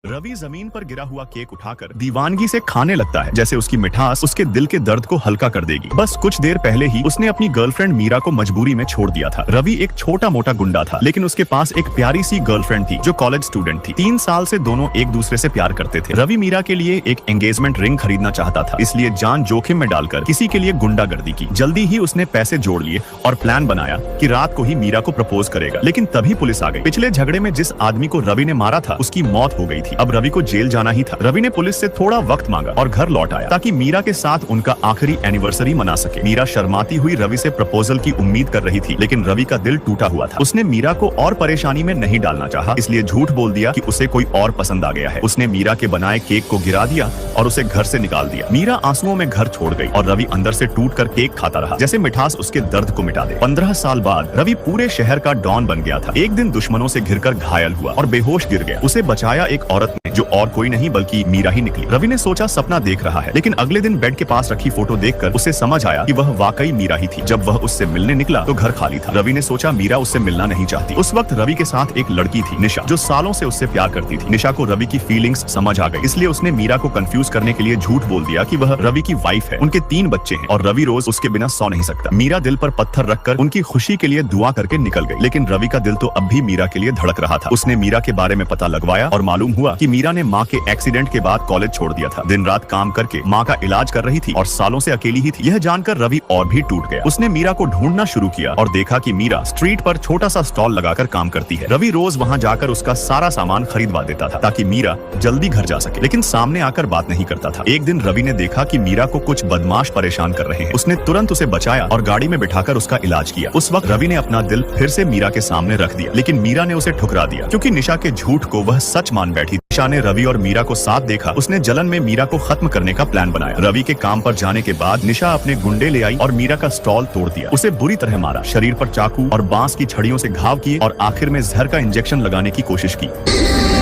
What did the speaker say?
रवि जमीन पर गिरा हुआ केक उठाकर दीवानगी से खाने लगता है, जैसे उसकी मिठास उसके दिल के दर्द को हल्का कर देगी। बस कुछ देर पहले ही उसने अपनी गर्लफ्रेंड मीरा को मजबूरी में छोड़ दिया था। रवि एक छोटा मोटा गुंडा था, लेकिन उसके पास एक प्यारी सी गर्लफ्रेंड थी जो कॉलेज स्टूडेंट थी। 3 साल से दोनों एक दूसरे से प्यार करते थे। रवि मीरा के लिए एक एंगेजमेंट रिंग खरीदना चाहता था, इसलिए जान जोखिम में डालकर किसी के लिए गुंडागर्दी की। जल्दी ही उसने पैसे जोड़ लिए और प्लान बनाया कि रात को ही मीरा को प्रपोज करेगा। लेकिन तभी पुलिस आ गई। पिछले झगड़े में जिस आदमी को रवि ने मारा था उसकी मौत हो गई थी। अब रवि को जेल जाना ही था। रवि ने पुलिस से थोड़ा वक्त मांगा और घर लौट आया ताकि मीरा के साथ उनका आखिरी एनिवर्सरी मना सके। मीरा शर्माती हुई रवि से प्रपोजल की उम्मीद कर रही थी, लेकिन रवि का दिल टूटा हुआ था। उसने मीरा को और परेशानी में नहीं डालना चाहा, इसलिए झूठ बोल दिया कि उसे कोई और पसंद आ गया है। उसने मीरा के बनाए केक को गिरा दिया और उसे घर से निकाल दिया। मीरा आंसुओं में घर छोड़ गई और रवि अंदर से टूटकर केक खाता रहा, जैसे मिठास उसके दर्द को मिटा दे। 15 साल बाद रवि पूरे शहर का डॉन बन गया था। एक दिन दुश्मनों से घिरकर घायल हुआ और बेहोश गिर गया। उसे बचाया एक औरत ने, जो और कोई नहीं बल्कि मीरा ही निकली। रवि ने सोचा सपना देख रहा है, लेकिन अगले दिन बेड के पास रखी फोटो देखकर उसे समझ आया कि वह वाकई मीरा ही थी। जब वह उससे मिलने निकला तो घर खाली था। रवि ने सोचा मीरा उससे मिलना नहीं चाहती। उस वक्त रवि के साथ एक लड़की थी, निशा, जो सालों से उससे प्यार करती थी। निशा को रवि की फीलिंग्स समझ आ गई, इसलिए उसने मीरा को कंफ्यूज करने के लिए झूठ बोल दिया कि वह रवि की वाइफ है। उनके 3 बच्चे हैं और रवि रोज उसके बिना सो नहीं सकता। मीरा दिल पर पत्थर रखकर उनकी खुशी के लिए दुआ करके निकल गई, लेकिन रवि का दिल तो अब भी मीरा के लिए धड़क रहा था। उसने मीरा के बारे में पता लगवाया और मालूम हुआ कि मीरा ने माँ के एक्सीडेंट के बाद कॉलेज छोड़ दिया था। दिन रात काम करके माँ का इलाज कर रही थी और सालों से अकेली ही थी। यह जानकर रवि और भी टूट गया। उसने मीरा को ढूंढना शुरू किया और देखा कि मीरा स्ट्रीट पर छोटा सा स्टॉल लगाकर काम करती है। रवि रोज वहाँ जाकर उसका सारा सामान खरीदवा देता था ताकि मीरा जल्दी घर जा सके, लेकिन सामने आकर बात नहीं करता था। एक दिन रवि ने देखा कि मीरा को कुछ बदमाश परेशान कर रहे हैं। उसने तुरंत उसे बचाया और गाड़ी में बिठाकर उसका इलाज किया। उस वक्त रवि ने अपना दिल फिर से मीरा के सामने रख दिया, लेकिन मीरा ने उसे ठुकरा दिया क्योंकि निशा के झूठ को वह सच मान बैठी। निशा ने रवि और मीरा को साथ देखा। उसने जलन में मीरा को खत्म करने का प्लान बनाया। रवि के काम पर जाने के बाद निशा अपने गुंडे ले आई और मीरा का स्टॉल तोड़ दिया। उसे बुरी तरह मारा, शरीर पर चाकू और बांस की छड़ियों से घाव किए और आखिर में जहर का इंजेक्शन लगाने की कोशिश की।